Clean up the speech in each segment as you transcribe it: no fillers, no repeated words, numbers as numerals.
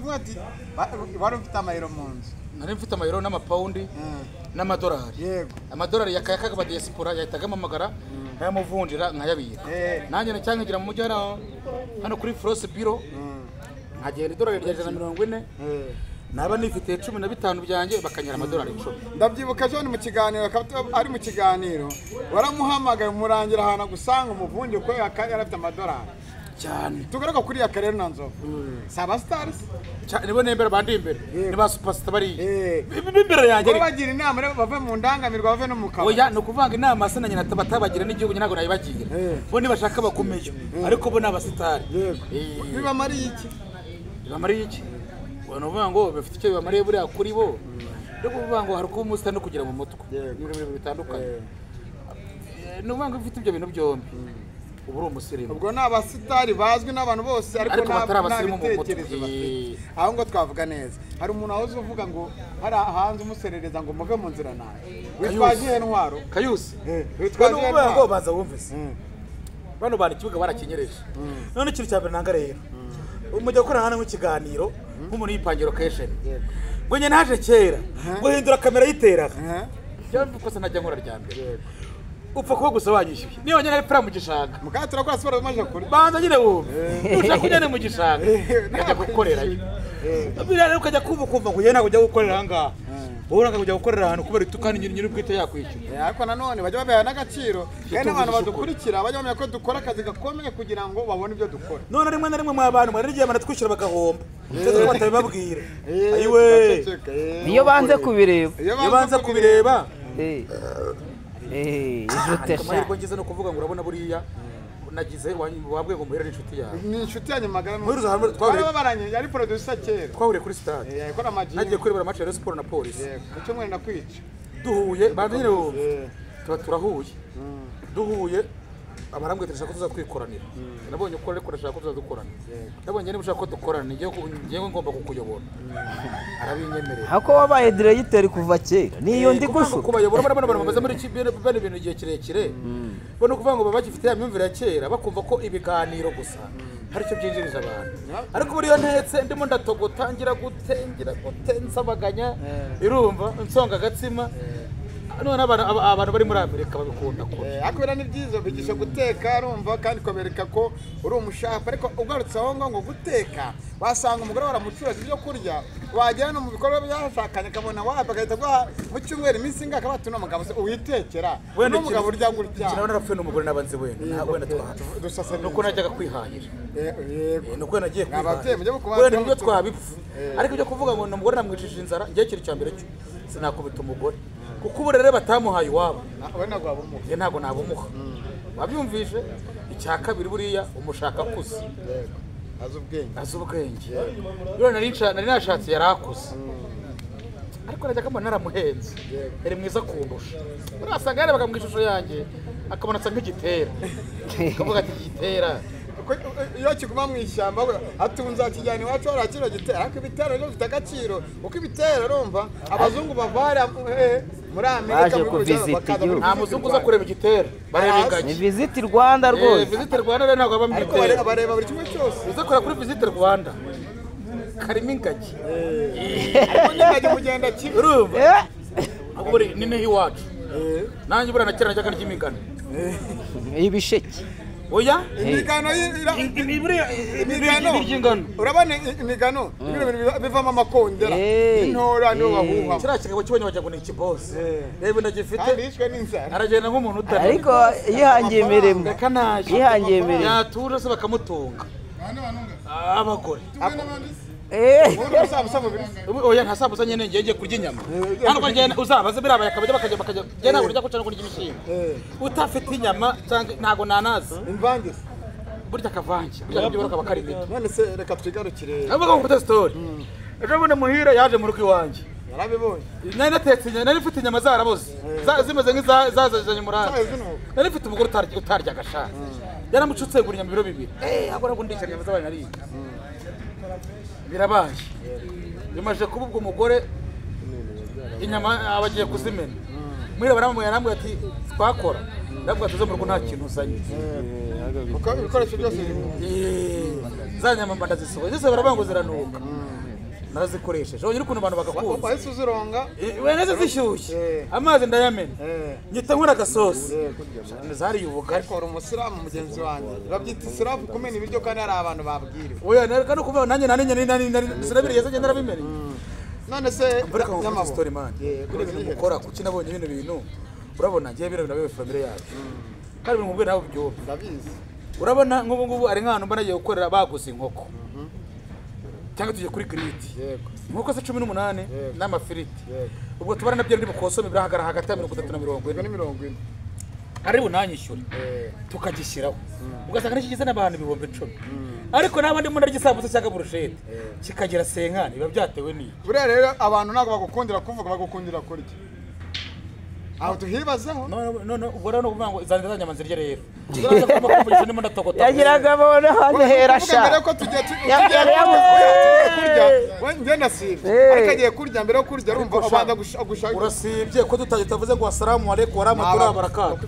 kumwe ati wari ufite amayero mu nzu nari mfite amayero n'amapawundi n'amadolari yego amadolari yakayakaga ba diaspora yahitaga amamagara nkayamuvunjira nkayabika nanjye nacyankigira mu mujyi hano kuri Frost Bureau nkagenda idolari rya 140 naba nifite 15 byanjye bakanyara amadolari 10 ndabyibuka John mu kiganiro ari mu kiganiro waramuhamagaye murangira ahantu gusanga umuvunji uko yari afite amadolari cyane tugaruka kuri ya karere nanzo saba stars nibo nembera bandi imbere ni ba superstar bari imbere yanjye bagira inama rero bave mu ndangamirwa bave no mu kaba oya no kuvanga inama se nanyina batabagira n'igihugu nyago nayibagira bo ni bashaka bakomeje ariko bo nabasitari biba mari iki Wano vango bafite icyo bamariye buri akuri bo ryo kuvuga ngo hari ko umusita no kugira mu mutwe ibintu bitandukanye no vango bafite ibyo bintu byombi uburi umusirimu ubwo nabasitari bazwi n'abantu bose ariko n'abasirimu mu mutwe aho ngo twavuga neza hari umuntu aho uvuga ngo hari hanze umuserereza ngo muve mu nzira nawe witwagiye ntwaro Kayusi witwagiye ngo baza wumvise bano bari kibuga barakinyereje none ikintu cya mbere nanga rero umujya gukora hano mu kiganiro nk'umuntu yipangiro location ngo nye naje kera ngo hindura kamera yitera cyangwa uko se najya nkora rya mbere upfa kuba gusa wanyishyuye niyo nyine ari mu gishanga mukatura kwa siporo maje kuri banza nyine wumve ushaka kujya mu gishanga najya gukorerayo birare ukajya kumva ngo yena kujya gukorera hanga uranga kujya gukorera ahantu kubera itukani nyiri bwite yakwishyura ariko nanone bajya babeha n'agaciro kandi abantu badukurikira bajya bamenya ko dukora akazi gakomeye kugira ngo babone ibyo dukora none rimwe na rimwe mu abantu bari giye banatwishyura bagahomba cyo batabibabwira ayiwe niyo banze kubireba amahirwe ngize no kuvuga ngo urabona buriya nagize wabwiye ngo muhere n'inshuti yawe ni inshuti yanyu magara muhiruza hamwe twabaranye yari producer kera twahuriye kuri stade yakora amaji nagiye kurebera match ya Sport na Police icyo mwene nakwica duhuye bandire turahuye duhuye abarambwe turashaka kuza kwikoranira nabonye uko reko ndashaka kuza dukorana nabonye niba ushaka ko dukorana ngiye ngomba kukuyobora arabinyemerera hako wabaye directeur kuva kera niyo ndi gushuka kubayobora barabana bamaze muri bane ibintu gihe kirekire bone kuvuga ngo babagifite ya myumvire ya kera bakumva ko ibiganiro gusa hari cyo byinjiriza abantu ariko buriyo ntetse ndimo ndatogotangira nsabaganya irumva nsonga agatsima none abantu bari muri Amerika babikunda ko akubera ni byiza bigisha guteka arumva kandi kobereka ko uri umushafa ariko ugarutse aho ngo guteka wasanga umugore waramucuraza ibyo kurya wagera no mu bikorwa byashakanye kabona wabagahita gwa mu cyumweru iminsi ngaka batuna mugabo se uwitekera no mugabo urya gutya kinabona rapfe n'umugore nabanze wenda dusasa nuko najyaga kwihahira nuko nagiye abavye mujye kubana n'ibyo twabipfu ariko byo kuvuga ngo umugore namwicishije inzara ngiye kiri cyambere cyo sinakubita umugore kuko uburere batamuhaye iwabo ntabwo nabumuha wabyumvishe icya kabiri buriya umushaka kuze azubwenge rero nari nashatse yarakuze ariko najyaga mbona naramuhenze yari mwiza kundusha urasanga yarebaga mu ishusho yanjye akabona asa nk'igitera akavuga ati igitera iyo kiguma mu ishyamba atunza kijyana iwacu harakiro gitera ariko ibitero rero bifite agaciro uko ibitero urumva abazungu bavara muri Amerika nta muzungu uza kureba igitero bareba ingagi ni Visit Rwanda rwose Visit Rwanda rero ntabwo aba mu igitero bareba buri kimwe cyose uza kureba kuri Visit Rwanda karimo ingagi ingagi mugenda kimwe urumva ubwo ni nehi iwacu nanjye buriya nakera najyaga ry'imigano ibisheke oya imigano urabona imigano bivamo amakondera intora niyo bahuha kiriya kigabo kibonye wagira ngo ni ikibose reba ndagifite aragenda nk'umuntu utari ariko yihangiye imirimo yatura se bakamutunga abagore oya nta sabusa nyene ngiye kurya inyama hano kwa ngene uzabaze birabaye akabajya bakajya gena urya ko cyane kurya ibishimbo utafite inyama cyangwa ntago nanazi imvange burya kavange burya byo bakaba kari bito none se reka twigarukire avuga ngo kuri story ejo bundi muhira yaje mu rugo iwanje yarabibonye nari natetse inyama nari mfite inyama zaraboze zimeze nk'izazanye murara nari mfite umugore utarya agashaka yaramucutse gura inyama biro bibiri agora ngo ndisha inyama z'abana ari birabaye bimaje kuba ubwo umugore inyama abagiye kuzimena mwira baramuye namwe ati twakora ndabwo tuze mu rugo nta kintu uzanye uko ibikoresho byose za nyama mbanda zisohoye zose barabango ziranuka narazikoresheje wonyine ukuntu abantu bagakuza wahise uzironga wenda zishyushye amazi ndayamena nyita nkora agasosi zariye ubugari ariko uri umusiramu mugenzi wanjye babyita isiramu kumena ibiryo kandi hari abantu babwiriwe oya nareka no kuvuga nanjye sinabiriye se ngenda rabimenye none se mbareka ngo story man kuri ibintu mukora kuki nabonye bino bintu urabona ngiye bino nawe family yacu kandi ibintu mubwe nawe byo ndabizi urabona nk'ubu ngubu ari nk'ahantu mbona agiye gukorera baguze inkoko cyangwa tujye kuri griti yego inkoko se 18 n'amafiriti ubwo tubara nabyo ndi bukosome birahagara hagati ya 30 na 40 ari bunanyishyura tukagishyiraho ugasanga n'ikigize n'abantu ibihumbi 10 ariko n'abandi mu ndaryisabuze cyangwa burushete kikagira senkani biba byatewe ni buriya rero abantu ntabwo bagukundira kuvuga bagukundira kurya aho tuhibazeho no ubwo rero no kuvuga ngo izanira nyama zirye rero ziraza kuma kumvisha ndimo ndatogota yagiraga abona hano hera sha mbere ko tujya kurya njye nasibe ariko agiye kurya mbere yo kurya urumva abanza gushaka urasibye ko tutavuze ngo assalamu alaykum wa rahmatullahi wa barakatuh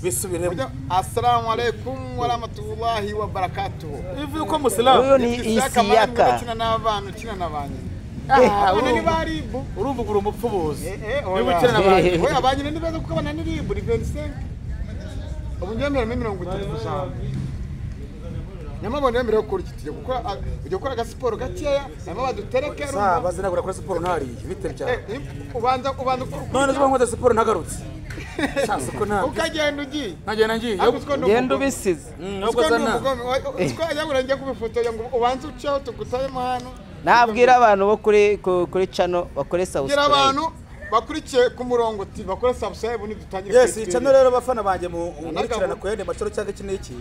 bisubiremo assalamu alaykum wa rahmatullahi wa barakatuh ivuye ko muslimu uyu ni isiyaka kina n'abantu kina n'abantu ni baribu urumva ugura umupfubuzi n'ubukene n'abantu oya abanyine ni beza kuko abana ni ribu ni 25 ubu nyemeramo 30% nyamabone yemereye yo kurya tujye gukora agasiporo gakeya nyama badutereke rumva bazinagura kuri siporo ntariye bite cyane ubanza none zuba nkode siporo ntagarutse chance ko nta ukagenda ugiye nkagenda ngiye genda ubisize ubwo zana uko yabura njye kubifotoya ngo ubanze uceho tugutayemo hano nabwira abantu bo kuri channel bakore subscribe abantu bakurikiye ku murongo ati bakore subscribe ni dutangire yes channel rero bafana banje mu nkurikirana ko yende macoro cyangwa kineki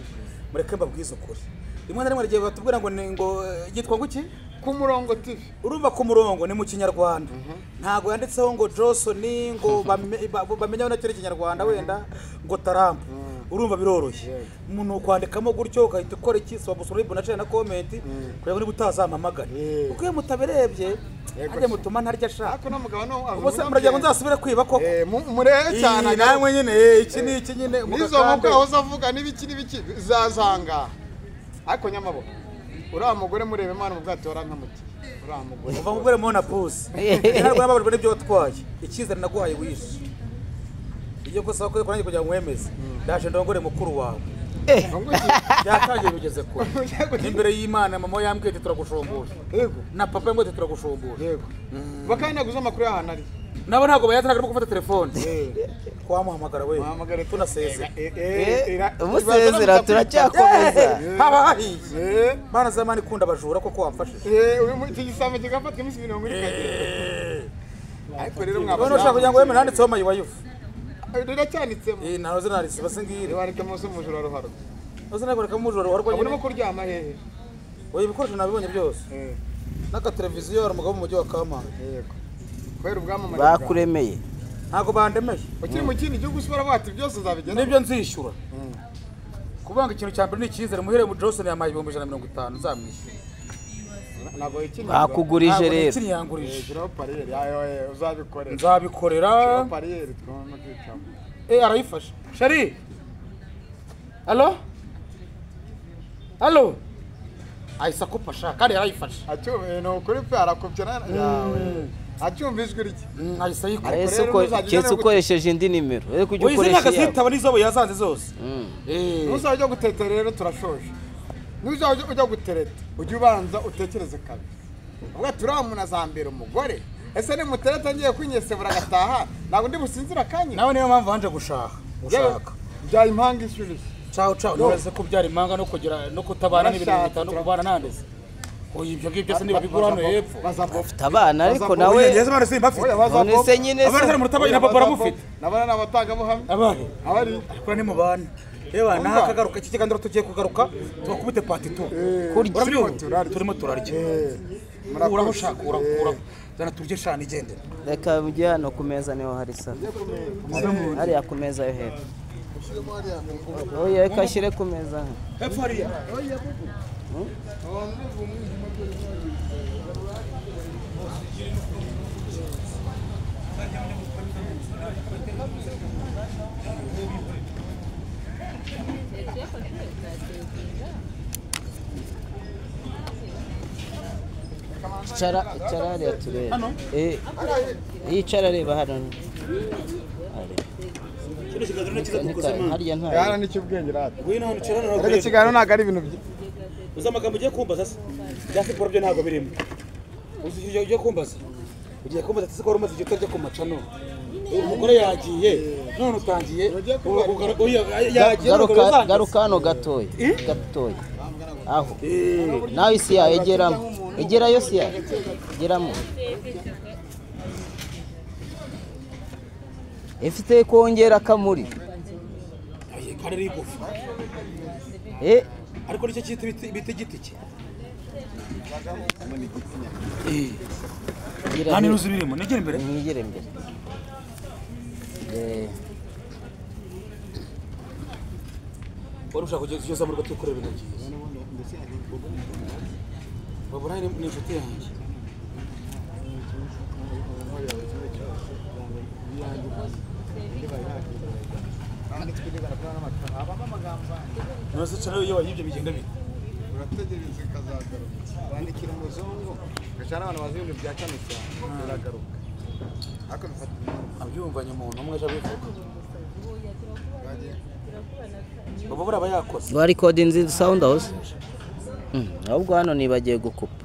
mureke mbabwiza ukuri rimwe na rimwe rigiye batubwira ngo gitwa nguki ku murongo TV urumva ku murongo ni mu kinyarwanda ntago yanditseho ngo Johnson ngo bamenya na cyo kinyarwanda wenda ngo Tarampa urumva biroroshye umuntu kwandikamo gutyo ukahita ukora iki subscribe na na comment kugira ngo utazampamagara uko iyo mutaberebye ajye mutuma ntarya shaka ako no mugabo no ubose muragira ngo nzasubire kwiba koko mureye cyane namwe nyine iki nyine nizo mubwo aho zavuga n'ibiki zazanga ariko nyamabo uriya mugore murebe Imana mu bwato warankamuti uriya mugore uva mugore mona pose ntabwo nababajwe n'ibyo watwaye icyizere naguhaye wishe iyo ko sako ko kugira ngo wemeze ndaje ndongore mukuru wawe byatangiye bigeze ko imbere y'Imana mama yambwiye ati turagushombora yego na papa yambwiye ati turagushombora yego bakanya guza makuru y'ahantu ari nabo ntabwo bayatanaga no gufata telefone kwamuhamagara we tunaseze umusezera turacyakomeza haba hahiye bana zamani kunda abajura koko wamfashije iki gisame kigafatwa iminsi 20 ariko rero mwabona ushaka kugira ngo wemere handitseho mayiwayufu riracyanitsemo naho zinarise basengire warike mose mujura ruharo uzinagoreka mujura ruharo urimo kuryama hehe oya ibikoresho nabibonye byose n'aka televiziyo hari umugabo mu mujyi wa Kamana yego kwera ubwamamare bakuremeye ntago bandemeye ukiri mu kindi gihugu usubira bati byose nzabigera nibyo nzishyura kubanga ikintu cya mbere ni icyizere muhere mu Johnson yamaye 150 nzamwishyura nago ikindi bakugurije rero ikindi yangurije giraho pariyeri uzabikorera nzabikorera pariyeri twama kwicamo arayifasha shari allo ayisa kupasha kandi arayifasha no kuri pe arakopya yawe acyumva ijwi rye ayisa yiko arese uko cyetse ukoresheje indi nimero rero kujya ukoresha yawe zitaba nizo yazanze zose uzajya gutetera rero turashoje n'uzajya ujya gutereta ujye ubanza utekereze kabiri ubwo turamuna zambera umugore ese ni mutereta ngiye kwinyesebura gataha ntabwo ndi businzira kanye nawe niyo mpamvu wanje gushaka bya impanga isubije ciao nureze ko byari impanga no kugira no kutabana n'ibintu bitanu kubana nandeze oyi ibyo ngibyo se niba bigura hano hepfo bafite abana ariko nawe yeze bana simba afite none se nyine abana ari murutaba ina papa ramufite nabana nabatanga buhamye abari kuri ni mubana yewe naha kagaruka iki kigandiro tugiye kugaruka tubakubite pati tu kurya turimo turarya uraho shaka urakura zana turye shana igendera reka mujye hano ku meza niho hari sa hariya ku meza yo hepfo oya reka ashyire ku meza hepfo hariya icara hariya turebe yicara areba hano harya nta Yana n'icyubwenge rata. Ngwino hano icara hano. Ariko ikiganiro ntabwo ari ibintu bye. Uza amagambo ugiye kumbaza se bya siporo byo ntabwo birimo. Uzi ibyo ugiye kumbaza ugiye kumbaza ati ko urumaze igihe utajya ku macano umugore yagiye none utangiye garuka hano gatoya aho nawe isi yawe egerayo si yawe egeramo ifite kongera akamuri kare rigufa ariko nicyo cyita bita igiti cye nta n'iruzi birimo negere imbere mwigere imbere wari ushaka kugeza muri gato kureba ibintu byiza babura ni inshuti yanjye nose cyane iyo wayibye bigenda bite Urategereza kazagaruka. Bandikira umuzungu. Gashana abantu bazi ibintu bya cyane cyane. Biragaruka. Ariko bifata abyumvanye umuntu umwe aje abivuga baba buraba yakoze wa recording the sound house ahubwo hano nibagiye gukupa